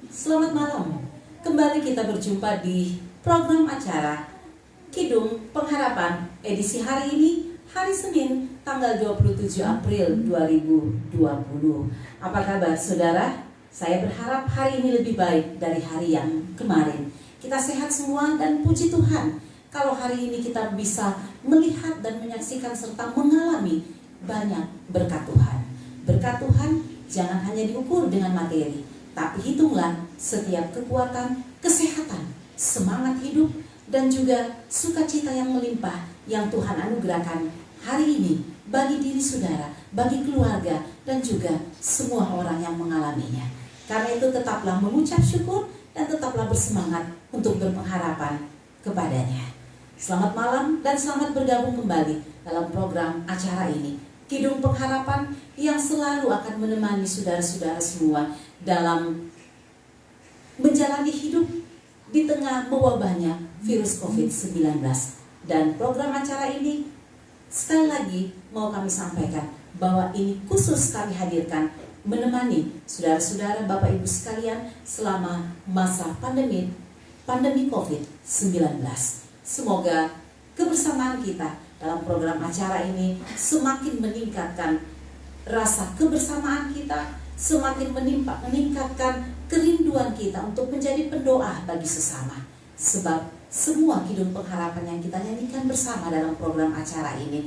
Selamat malam. Kembali kita berjumpa di program acara Kidung Pengharapan edisi hari ini, hari Senin, tanggal 27 April 2020. Apa kabar saudara? Saya berharap hari ini lebih baik dari hari yang kemarin. Kita sehat semua dan puji Tuhan kalau hari ini kita bisa melihat dan menyaksikan serta mengalami banyak berkat Tuhan. Berkat Tuhan jangan hanya diukur dengan materi, tapi hitunglah setiap kekuatan, kesehatan, semangat hidup, dan juga sukacita yang melimpah yang Tuhan anugerahkan hari ini bagi diri saudara, bagi keluarga, dan juga semua orang yang mengalaminya. Karena itu tetaplah mengucap syukur dan tetaplah bersemangat untuk berpengharapan kepadanya. Selamat malam dan selamat bergabung kembali dalam program acara ini, Kidung Pengharapan, yang selalu akan menemani saudara-saudara semua dalam menjalani hidup di tengah mewabahnya virus COVID-19. Dan program acara ini sekali lagi mau kami sampaikan bahwa ini khusus kami hadirkan menemani saudara-saudara, Bapak Ibu sekalian selama masa pandemi COVID-19. Semoga kebersamaan kita dalam program acara ini semakin meningkatkan rasa kebersamaan kita, semakin meningkatkan kerinduan kita untuk menjadi pendoa bagi sesama. Sebab semua Kidung Pengharapan yang kita nyanyikan bersama dalam program acara ini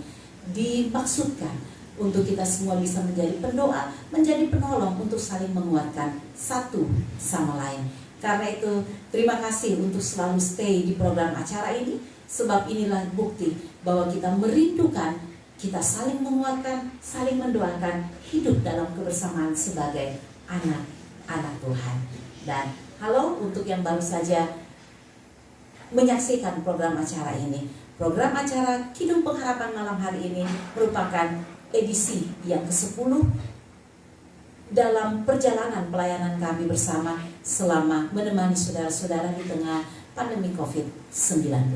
dimaksudkan untuk kita semua bisa menjadi pendoa, menjadi penolong untuk saling menguatkan satu sama lain. Karena itu terima kasih untuk selalu stay di program acara ini, sebab inilah bukti bahwa kita merindukan, kita saling menguatkan, saling mendoakan, hidup dalam kebersamaan sebagai anak-anak Tuhan. Dan halo untuk yang baru saja menyaksikan program acara ini. Program acara Kidung Pengharapan malam hari ini merupakan edisi yang ke-10 dalam perjalanan pelayanan kami bersama selama menemani saudara-saudara di tengah pandemi COVID-19.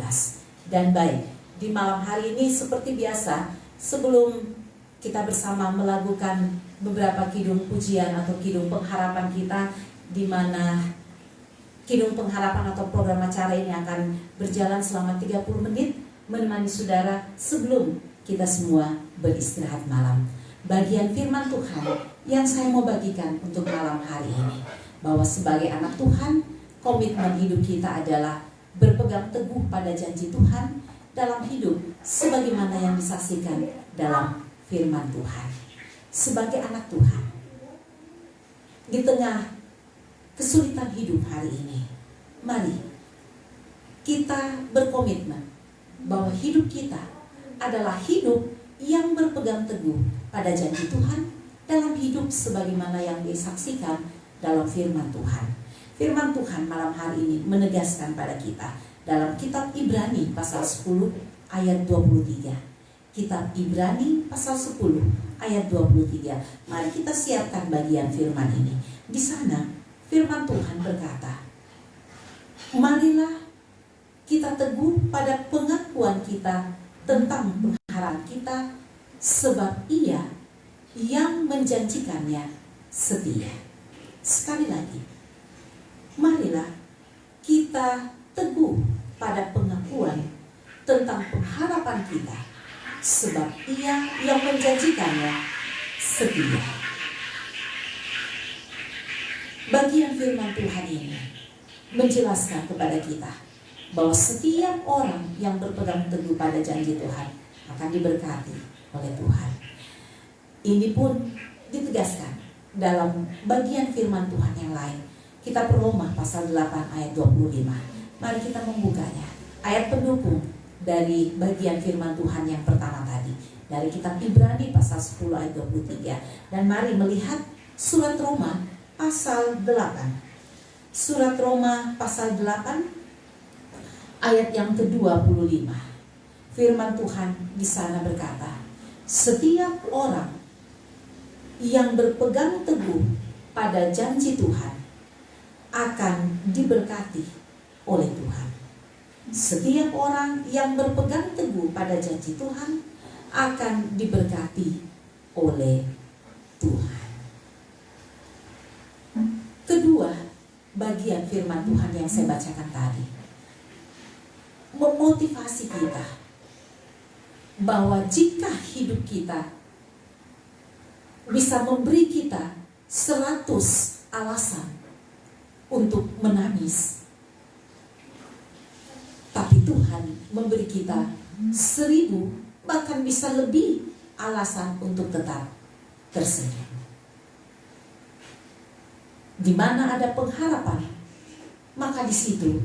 Dan baik, di malam hari ini seperti biasa, sebelum kita bersama melakukan beberapa kidung pujian atau kidung pengharapan kita, di mana Kidung Pengharapan atau program acara ini akan berjalan selama 30 menit menemani saudara sebelum kita semua beristirahat malam. Bagian firman Tuhan yang saya mau bagikan untuk malam hari ini, bahwa sebagai anak Tuhan, komitmen hidup kita adalah berpegang teguh pada janji Tuhan dalam hidup sebagaimana yang disaksikan dalam firman Tuhan. Sebagai anak Tuhan, di tengah kesulitan hidup hari ini, mari kita berkomitmen bahwa hidup kita adalah hidup yang berpegang teguh pada janji Tuhan dalam hidup sebagaimana yang disaksikan dalam firman Tuhan. Firman Tuhan malam hari ini menegaskan pada kita dalam kitab Ibrani pasal 10 ayat 23. Kitab Ibrani pasal 10 ayat 23. Mari kita siapkan bagian firman ini. Di sana firman Tuhan berkata, marilah kita teguh pada pengakuan kita tentang pengharapan kita, sebab Ia yang menjanjikannya setia. Sekali lagi, marilah kita teguh pada pengakuan tentang pengharapan kita, sebab Ia yang menjanjikannya setia. Bagian firman Tuhan ini menjelaskan kepada kita bahwa setiap orang yang berpegang teguh pada janji Tuhan akan diberkati oleh Tuhan. Ini pun ditegaskan dalam bagian firman Tuhan yang lain. Kita Roma pasal 8 ayat 25. Mari kita membukanya. Ayat pendukung dari bagian firman Tuhan yang pertama tadi, dari kitab Ibrani pasal 10 ayat 23. Dan mari melihat surat Roma pasal 8. Surat Roma pasal 8 ayat yang ke-25. Firman Tuhan di sana berkata, setiap orang yang berpegang teguh pada janji Tuhan akan diberkati oleh Tuhan. Setiap orang yang berpegang teguh pada janji Tuhan akan diberkati oleh Tuhan. Kedua, bagian firman Tuhan yang saya bacakan tadi memotivasi kita bahwa jika hidup kita bisa memberi kita 100 alasan untuk menangis, tapi Tuhan memberi kita 1000 bahkan bisa lebih alasan untuk tetap tersenyum. Di mana ada pengharapan, maka di situ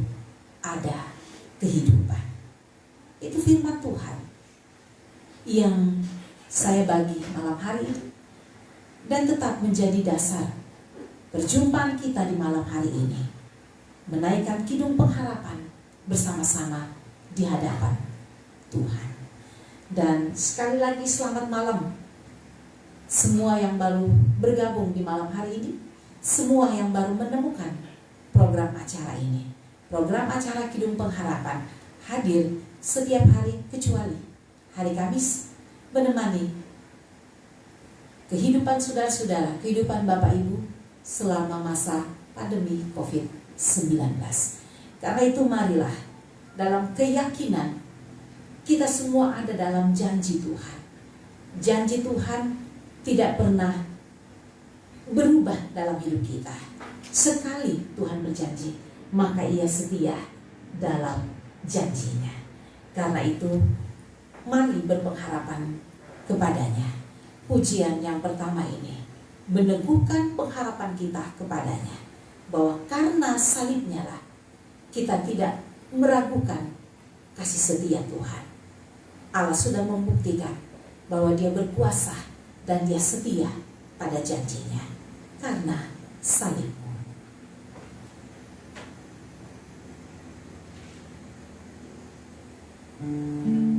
ada kehidupan. Itu firman Tuhan yang saya bagi malam hari ini dan tetap menjadi dasar perjumpaan kita di malam hari ini, menaikkan kidung pengharapan bersama-sama di hadapan Tuhan. Dan sekali lagi selamat malam semua yang baru bergabung di malam hari ini, semua yang baru menemukan program acara ini. Program acara Kidung Pengharapan hadir setiap hari kecuali hari Kamis, menemani kehidupan saudara-saudara, kehidupan Bapak Ibu selama masa pandemi COVID-19. Karena itu marilah dalam keyakinan kita semua ada dalam janji Tuhan. Janji Tuhan tidak pernah berubah dalam hidup kita. Sekali Tuhan berjanji, maka Ia setia dalam janjinya. Karena itu mari berpengharapan kepadanya. Pujian yang pertama ini meneguhkan pengharapan kita kepadanya, bahwa karena salibnya lah kita tidak meragukan kasih setia Tuhan. Allah sudah membuktikan bahwa Dia berkuasa dan Dia setia pada janjinya karena salib. Karena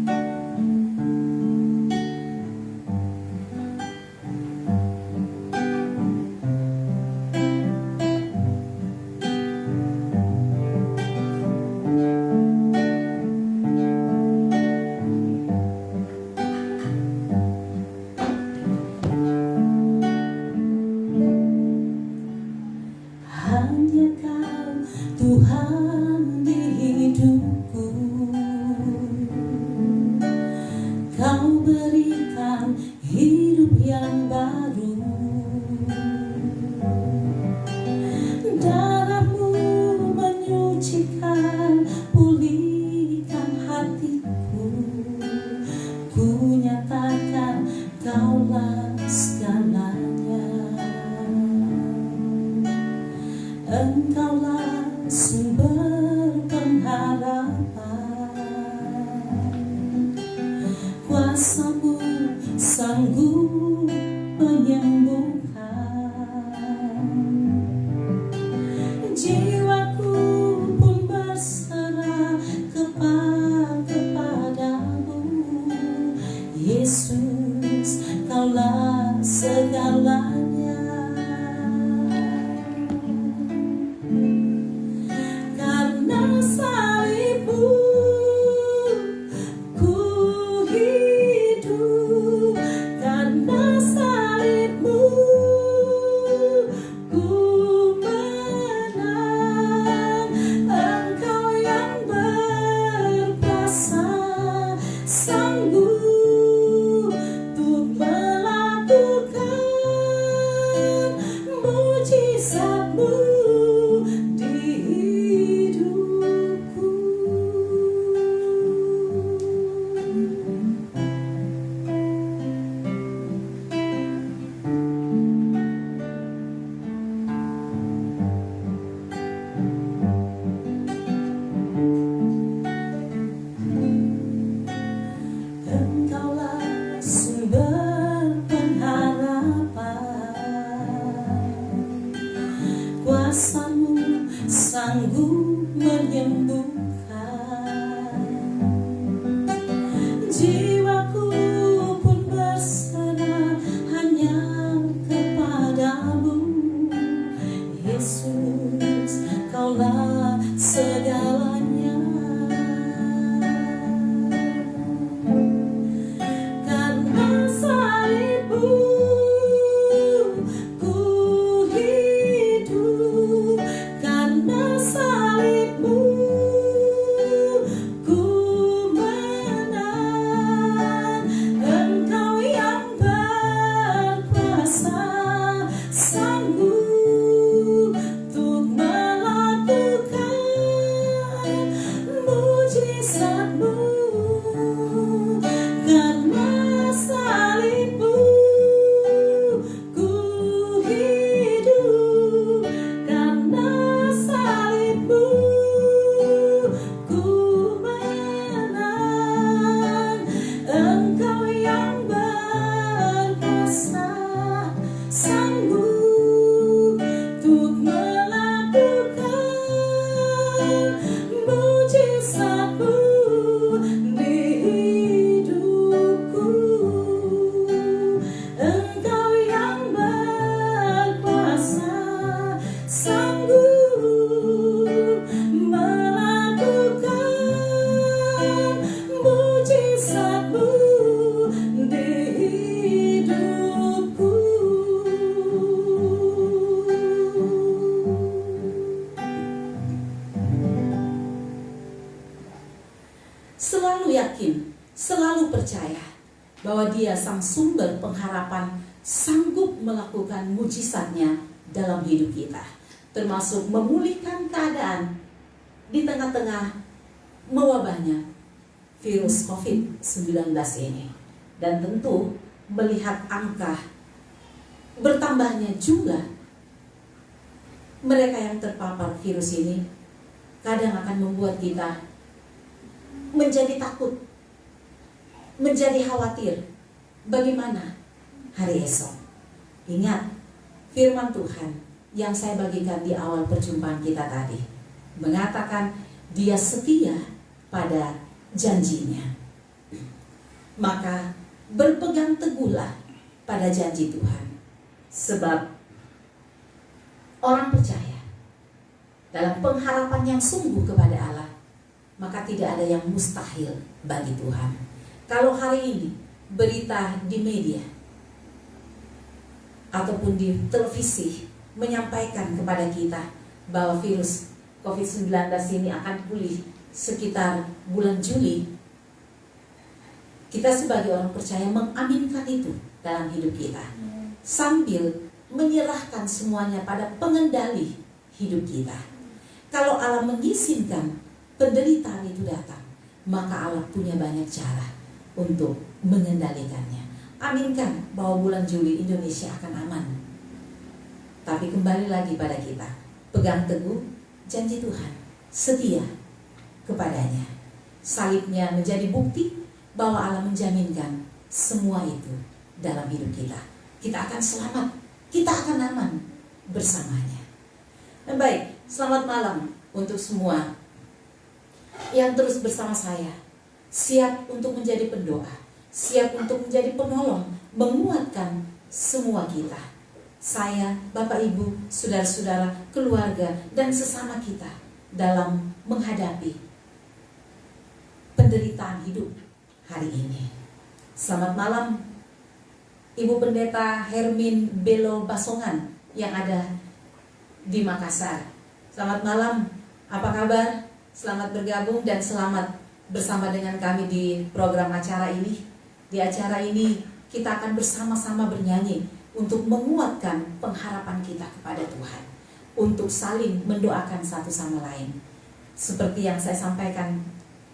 bahwa Dia sang sumber pengharapan sanggup melakukan mujizatnya dalam hidup kita, termasuk memulihkan keadaan di tengah-tengah mewabahnya virus COVID-19 ini. Dan tentu melihat angka bertambahnya jumlah mereka yang terpapar virus ini, kadang akan membuat kita menjadi takut, menjadi khawatir bagaimana hari esok. Ingat firman Tuhan yang saya bagikan di awal perjumpaan kita tadi, mengatakan Dia setia pada janjinya. Maka berpegang teguhlah pada janji Tuhan, sebab orang percaya dalam pengharapan yang sungguh kepada Allah, maka tidak ada yang mustahil bagi Tuhan. Kalau hari ini berita di media ataupun di televisi menyampaikan kepada kita bahwa virus COVID-19 ini akan pulih sekitar bulan Juli, kita sebagai orang percaya mengaminkan itu dalam hidup kita, sambil menyerahkan semuanya pada pengendali hidup kita. Kalau Allah mengizinkan penderitaan itu datang, maka Allah punya banyak cara untuk mengendalikannya. Aminkan bahwa bulan Juli Indonesia akan aman. Tapi kembali lagi pada kita, pegang teguh janji Tuhan, setia kepadanya. Salibnya menjadi bukti bahwa Allah menjaminkan semua itu dalam hidup kita. Kita akan selamat, kita akan aman bersamanya. Baik, selamat malam untuk semua yang terus bersama saya, siap untuk menjadi pendoa, siap untuk menjadi penolong, menguatkan semua kita. Saya, Bapak Ibu, saudara-saudara, keluarga, dan sesama kita dalam menghadapi penderitaan hidup hari ini. Selamat malam Ibu Pendeta Hermin Belo Basongan yang ada di Makassar. Selamat malam, apa kabar? Selamat bergabung dan selamat bersama dengan kami di program acara ini. Di acara ini kita akan bersama-sama bernyanyi untuk menguatkan pengharapan kita kepada Tuhan, untuk saling mendoakan satu sama lain. Seperti yang saya sampaikan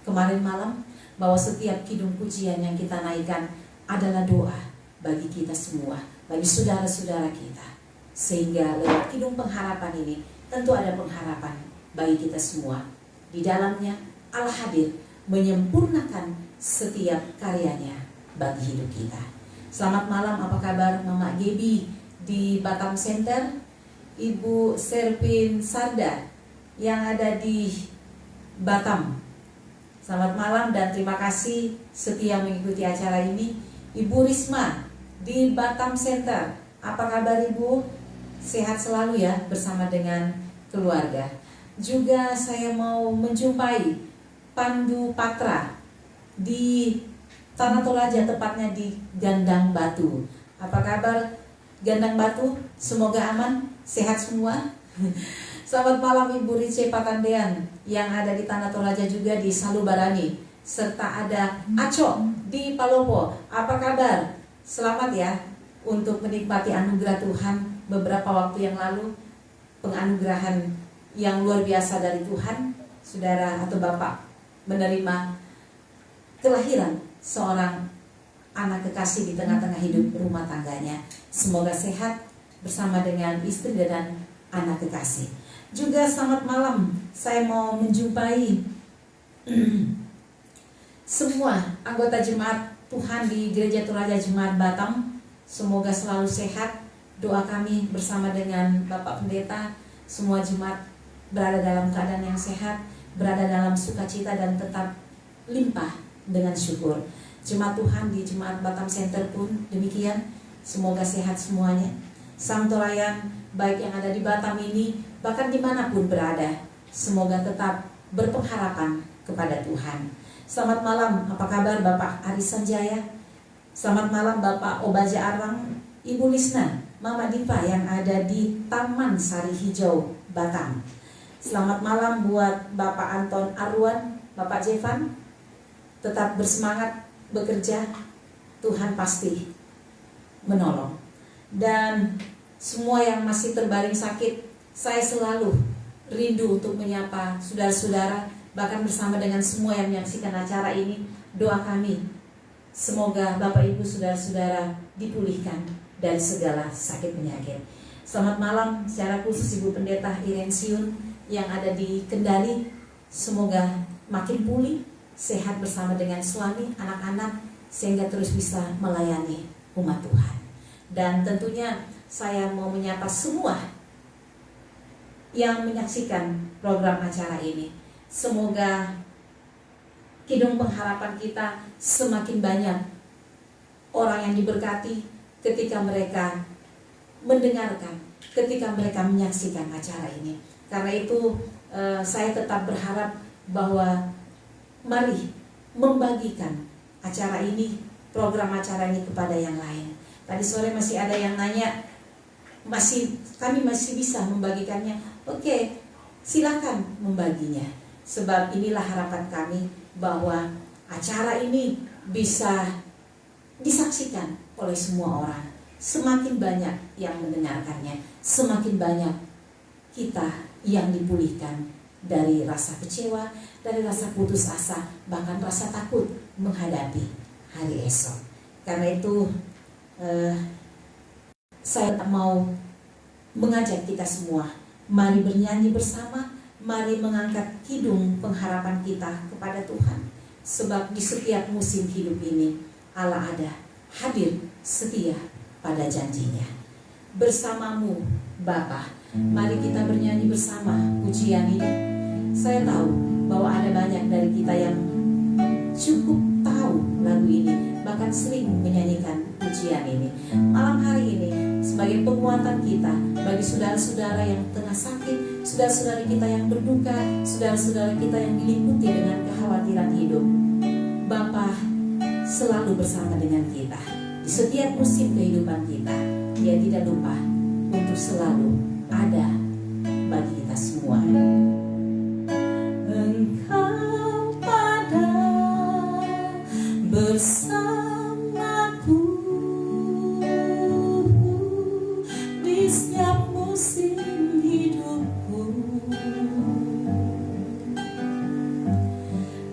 kemarin malam, bahwa setiap kidung pujian yang kita naikkan adalah doa bagi kita semua, bagi saudara-saudara kita. Sehingga lewat kidung pengharapan ini tentu ada pengharapan bagi kita semua. Di dalamnya Allah hadir menyempurnakan setiap karyanya bagi hidup kita. Selamat malam, apa kabar Mama Gebi di Batam Center, Ibu Serpin Sarda yang ada di Batam. Selamat malam dan terima kasih setia mengikuti acara ini. Ibu Risma di Batam Center, apa kabar Ibu? Sehat selalu ya bersama dengan keluarga. Juga saya mau menjumpai Pandu Patra di Tanah Toraja, tepatnya di Gandang Batu. Apa kabar Gandang Batu? Semoga aman, sehat semua. Selamat malam Ibu Rice Patandean yang ada di Tanah Toraja, juga di Salubarani, serta ada Aco di Palopo. Apa kabar? Selamat ya untuk menikmati anugerah Tuhan. Beberapa waktu yang lalu penganugerahan yang luar biasa dari Tuhan, saudara atau bapak menerima kelahiran seorang anak kekasih di tengah-tengah hidup rumah tangganya. Semoga sehat bersama dengan istri dan anak kekasih. Juga selamat malam, saya mau menjumpai semua anggota jemaat Tuhan di Gereja Toraja Jemaat Batam. Semoga selalu sehat. Doa kami bersama dengan Bapak Pendeta, semua jemaat berada dalam keadaan yang sehat, berada dalam sukacita dan tetap limpah dengan syukur. Jemaat Tuhan di Jemaat Batam Center pun demikian, semoga sehat semuanya. Samtolayan baik yang ada di Batam ini, bahkan dimanapun berada, semoga tetap berpengharapan kepada Tuhan. Selamat malam, apa kabar Bapak Aris Sanjaya? Selamat malam Bapak Obaja Arang, Ibu Lisna, Mama Diva yang ada di Taman Sari Hijau, Batam. Selamat malam buat Bapak Anton Arwan, Bapak Jevan. Tetap bersemangat bekerja, Tuhan pasti menolong. Dan semua yang masih terbaring sakit, saya selalu rindu untuk menyapa saudara-saudara, bahkan bersama dengan semua yang menyaksikan acara ini. Doa kami, semoga Bapak Ibu saudara-saudara dipulihkan dari segala sakit penyakit. Selamat malam secara khusus Ibu Pendeta Irensiun yang ada di Kendari. Semoga makin pulih, sehat bersama dengan suami, anak-anak, sehingga terus bisa melayani umat Tuhan. Dan tentunya saya mau menyapa semua yang menyaksikan program acara ini. Semoga Kidung Pengharapan kita semakin banyak orang yang diberkati ketika mereka mendengarkan, ketika mereka menyaksikan acara ini. Karena itu saya tetap berharap bahwa mari membagikan acara ini, program acara ini kepada yang lain. Tadi sore masih ada yang nanya, kami masih bisa membagikannya. Oke, silakan membaginya. Sebab inilah harapan kami bahwa acara ini bisa disaksikan oleh semua orang. Semakin banyak yang mendengarkannya, semakin banyak kita yang dipulihkan dari rasa kecewa, dari rasa putus asa, bahkan rasa takut menghadapi hari esok. Karena itu saya mau mengajak kita semua, mari bernyanyi bersama, mari mengangkat kidung pengharapan kita kepada Tuhan. Sebab di setiap musim hidup ini Allah ada, hadir setia pada janjinya. Bersamamu Bapa, mari kita bernyanyi bersama pujian ini. Saya tahu bahwa ada banyak dari kita yang cukup tahu lagu ini, bahkan sering menyanyikan pujian ini. Malam hari ini sebagai penguatan kita bagi saudara-saudara yang tengah sakit, saudara-saudara kita yang berduka, saudara-saudara kita yang diliputi dengan kekhawatiran hidup. Bapa selalu bersama dengan kita di setiap musim kehidupan kita. Dia tidak lupa untuk selalu ada bagi kita semua. Engkau pada bersamaku di setiap musim hidupku.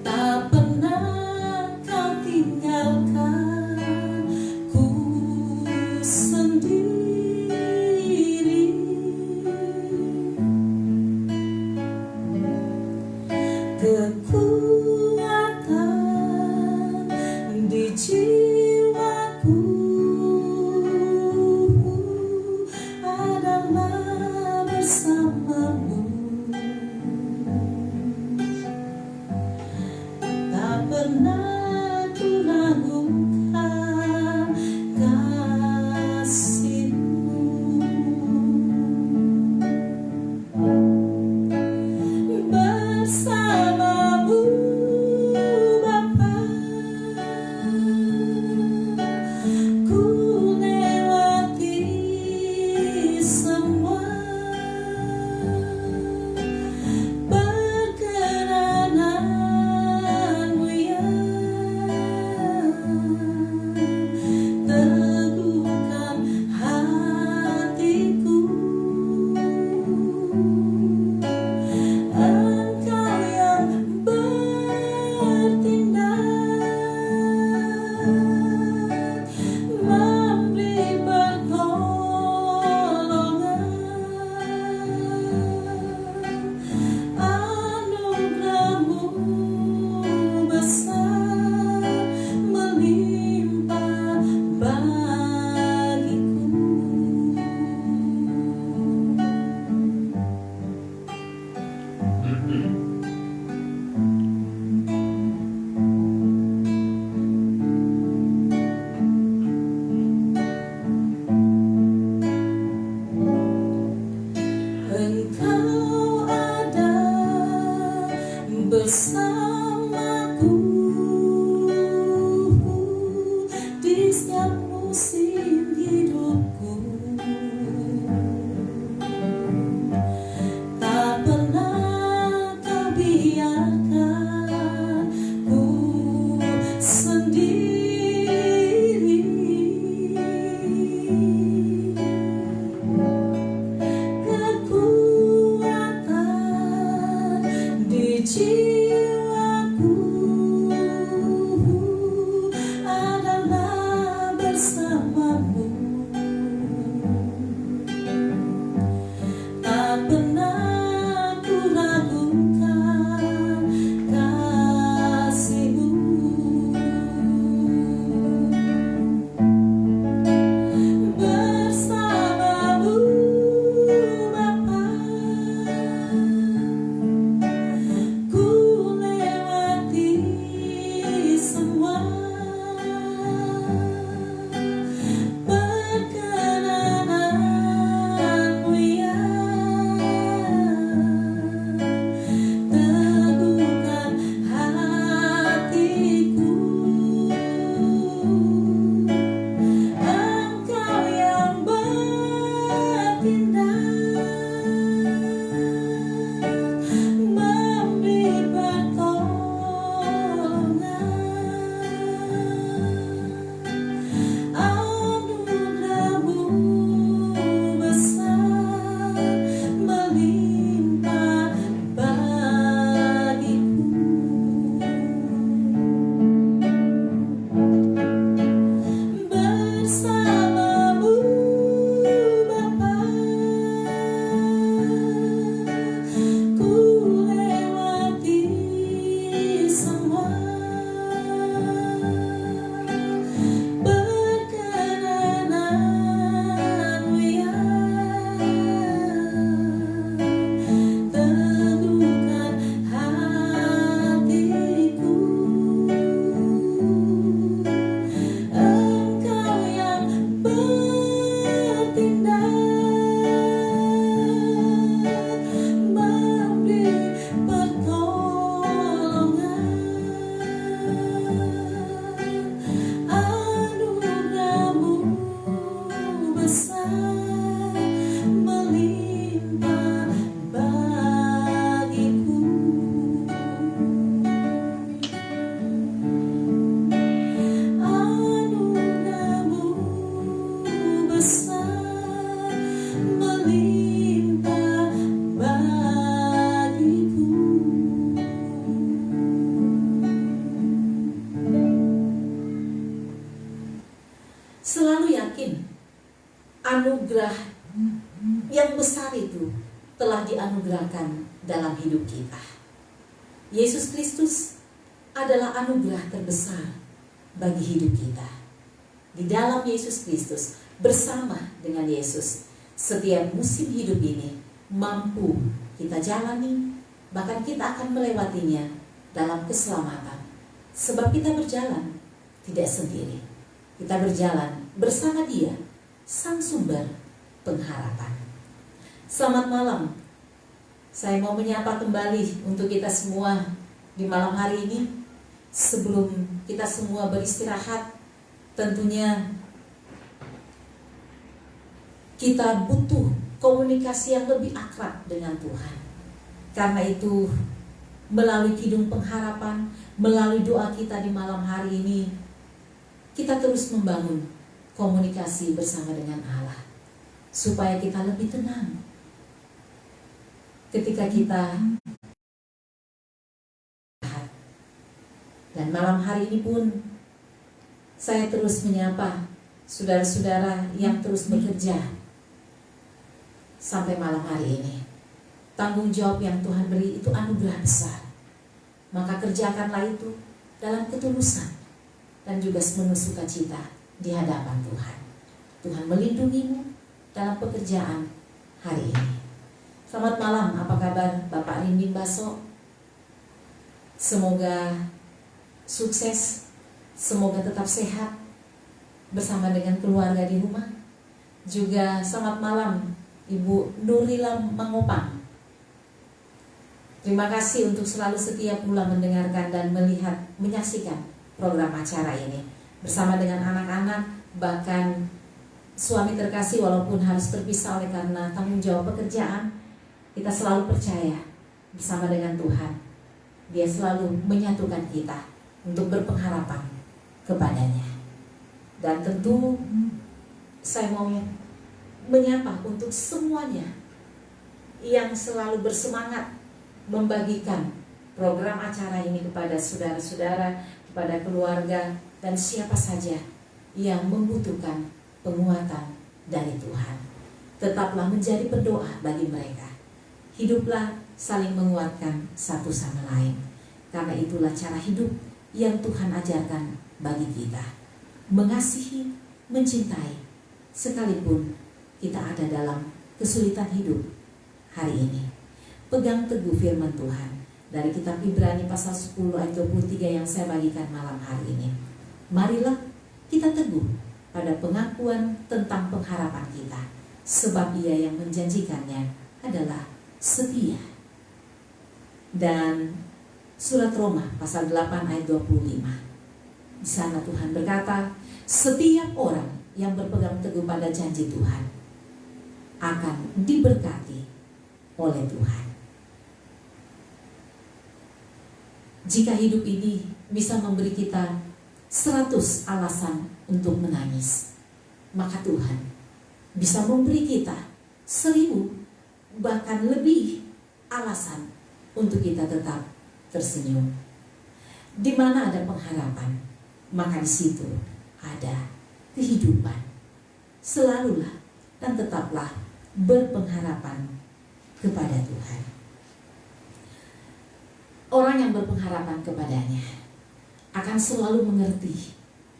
Tak pernah kau tinggalkan ku sendiri. Kekuatan di jiwaku ada anugerah yang besar itu telah dianugerahkan dalam hidup kita. Yesus Kristus adalah anugerah terbesar bagi hidup kita. Di dalam Yesus Kristus, bersama dengan Yesus, setiap musim hidup ini mampu kita jalani, bahkan kita akan melewatinya dalam keselamatan. Sebab kita berjalan tidak sendiri. Kita berjalan bersama Dia, Sang Sumber pengharapan. Selamat malam. Saya mau menyapa kembali untuk kita semua di malam hari ini. Sebelum kita semua beristirahat, tentunya kita butuh komunikasi yang lebih akrab dengan Tuhan. Karena itu, melalui Kidung Pengharapan, melalui doa kita di malam hari ini, kita terus membangun komunikasi bersama dengan Allah, supaya kita lebih tenang ketika kita. Dan malam hari ini pun saya terus menyapa saudara-saudara yang terus bekerja sampai malam hari ini. Tanggung jawab yang Tuhan beri itu anugerah besar. Maka kerjakanlah itu dalam ketulusan dan juga sepenuh sukacita di hadapan Tuhan. Tuhan melindungimu dalam pekerjaan hari ini. Selamat malam, apa kabar Bapak Rinding Baso? Semoga sukses, semoga tetap sehat bersama dengan keluarga di rumah. Juga selamat malam Ibu Nurila Mangopang. Terima kasih untuk selalu setia pula mendengarkan dan melihat, menyaksikan program acara ini bersama dengan anak-anak, bahkan suami terkasih walaupun harus terpisah oleh karena tanggung jawab pekerjaan. Kita selalu percaya bersama dengan Tuhan, Dia selalu menyatukan kita untuk berpengharapan kepadanya. Dan tentu saya mau menyapa untuk semuanya yang selalu bersemangat membagikan program acara ini kepada saudara-saudara, kepada keluarga, dan siapa saja yang membutuhkan penguatan dari Tuhan. Tetaplah menjadi pendoa bagi mereka. Hiduplah saling menguatkan satu sama lain. Karena itulah cara hidup yang Tuhan ajarkan bagi kita. Mengasihi, mencintai, sekalipun kita ada dalam kesulitan hidup hari ini. Pegang teguh firman Tuhan dari kitab Ibrani pasal 10 ayat 23 yang saya bagikan malam hari ini. Marilah kita teguh pada pengakuan tentang pengharapan kita, sebab Ia yang menjanjikannya adalah setia. Dan surat Roma pasal 8 ayat 25. Di sana Tuhan berkata, setiap orang yang berpegang teguh pada janji Tuhan akan diberkati oleh Tuhan. Jika hidup ini bisa memberi kita 100 alasan untuk menangis, maka Tuhan bisa memberi kita 1000 bahkan lebih alasan untuk kita tetap tersenyum. Di mana ada pengharapan, maka di situ ada kehidupan. Selalulah dan tetaplah berpengharapan kepada Tuhan. Orang yang berpengharapan kepadanya akan selalu mengerti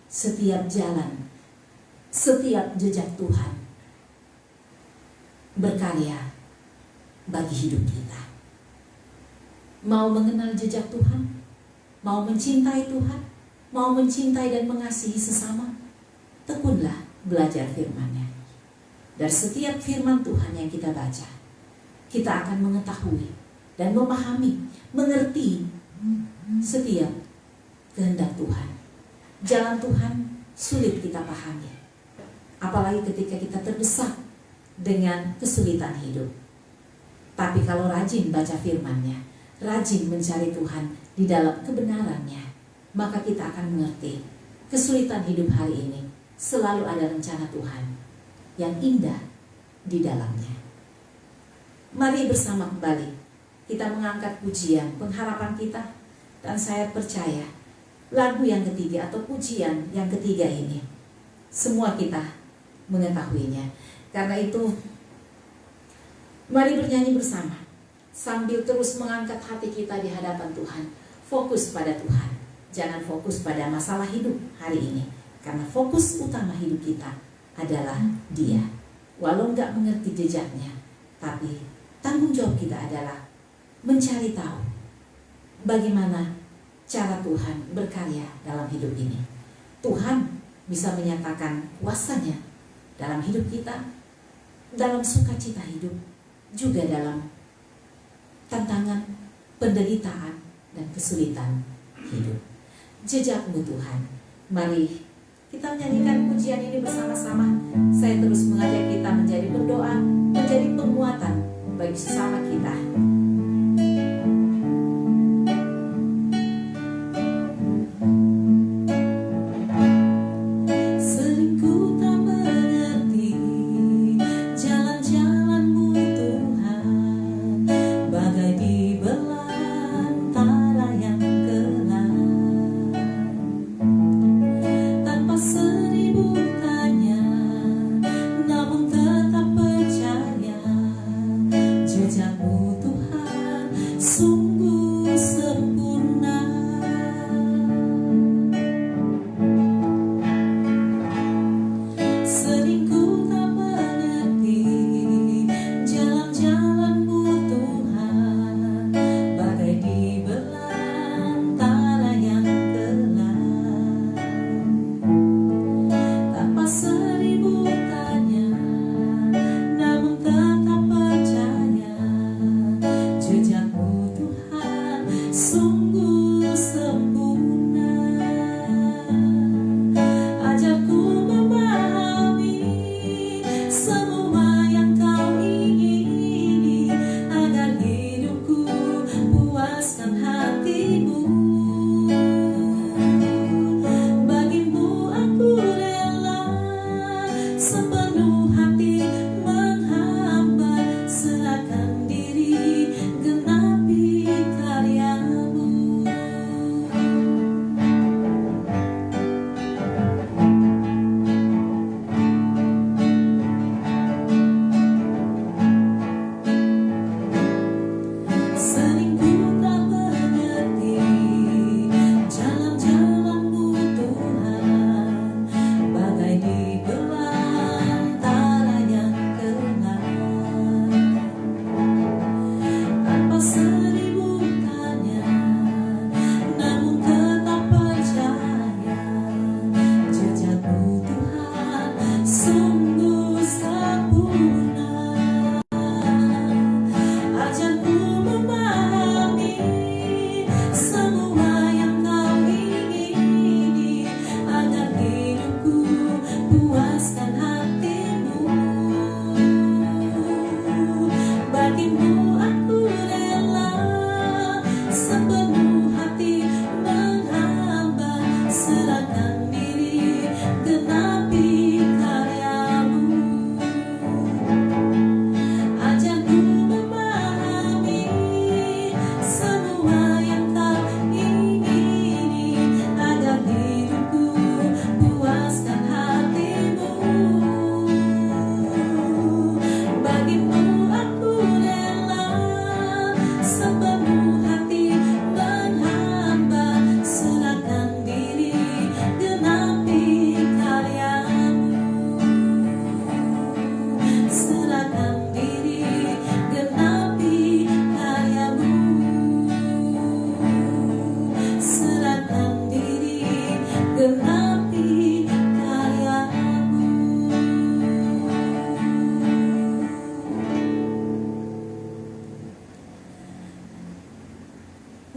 setiap jalan, setiap jejak Tuhan berkarya bagi hidup kita. Mau mengenal jejak Tuhan, mau mencintai Tuhan, mau mencintai dan mengasihi sesama, tekunlah belajar firman-Nya. Dari setiap firman Tuhan yang kita baca, kita akan mengetahui dan memahami, mengerti setiap kehendak Tuhan. Jalan Tuhan sulit kita pahami, apalagi ketika kita terdesak dengan kesulitan hidup. Tapi kalau rajin baca firman-Nya, rajin mencari Tuhan di dalam kebenaran-Nya, maka kita akan mengerti kesulitan hidup hari ini selalu ada rencana Tuhan yang indah di dalamnya. Mari bersama kembali kita mengangkat pujian pengharapan kita, dan saya percaya lagu yang ketiga atau pujian yang ketiga ini semua kita mengetahuinya. Karena itu, mari bernyanyi bersama sambil terus mengangkat hati kita di hadapan Tuhan. Fokus pada Tuhan, jangan fokus pada masalah hidup hari ini. Karena fokus utama hidup kita adalah Dia. Walau nggak mengerti jejaknya, tapi tanggung jawab kita adalah mencari tahu bagaimana cara Tuhan berkarya dalam hidup ini. Tuhan bisa menyatakan kuasanya dalam hidup kita, dalam sukacita hidup, juga dalam tantangan, penderitaan, dan kesulitan hidup. Jejakmu Tuhan. Mari kita menyanyikan pujian ini bersama-sama. Saya terus mengajak kita menjadi berdoa, menjadi penguatan bagi sesama kita.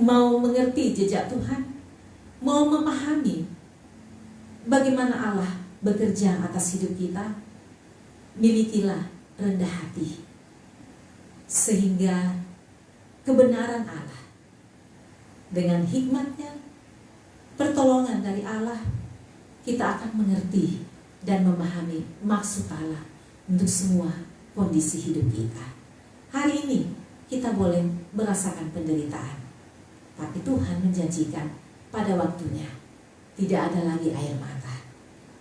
Mau mengerti jejak Tuhan, mau memahami bagaimana Allah bekerja atas hidup kita, milikilah rendah hati, sehingga kebenaran Allah dengan hikmatnya, pertolongan dari Allah, kita akan mengerti dan memahami maksud Allah untuk semua kondisi hidup kita. Hari ini kita boleh merasakan penderitaan, tapi Tuhan menjanjikan pada waktunya tidak ada lagi air mata.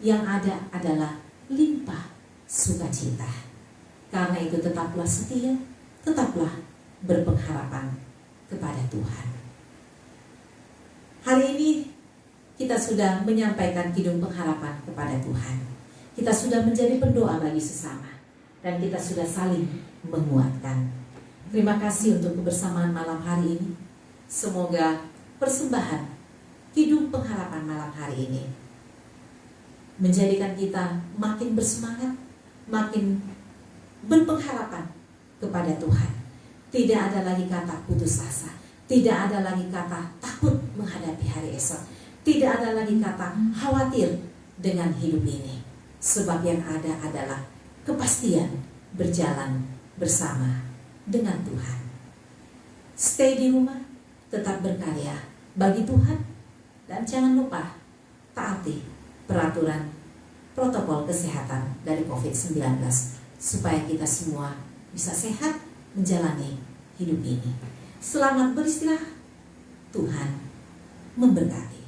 Yang ada adalah limpah sukacita. Karena itu tetaplah setia, tetaplah berpengharapan kepada Tuhan. Hari ini kita sudah menyampaikan kidung pengharapan kepada Tuhan. Kita sudah menjadi pendoa bagi sesama, dan kita sudah saling menguatkan. Terima kasih untuk kebersamaan malam hari ini. Semoga persembahan kidung pengharapan malam hari ini menjadikan kita makin bersemangat, makin berpengharapan kepada Tuhan. Tidak ada lagi kata putus asa, tidak ada lagi kata takut menghadapi hari esok, tidak ada lagi kata khawatir dengan hidup ini. Sebab yang ada adalah kepastian berjalan bersama dengan Tuhan. Stay di rumah, tetap berkarya bagi Tuhan, dan jangan lupa taati peraturan protokol kesehatan dari COVID-19 supaya kita semua bisa sehat menjalani hidup ini. Selamat beristirahat. Tuhan memberkati.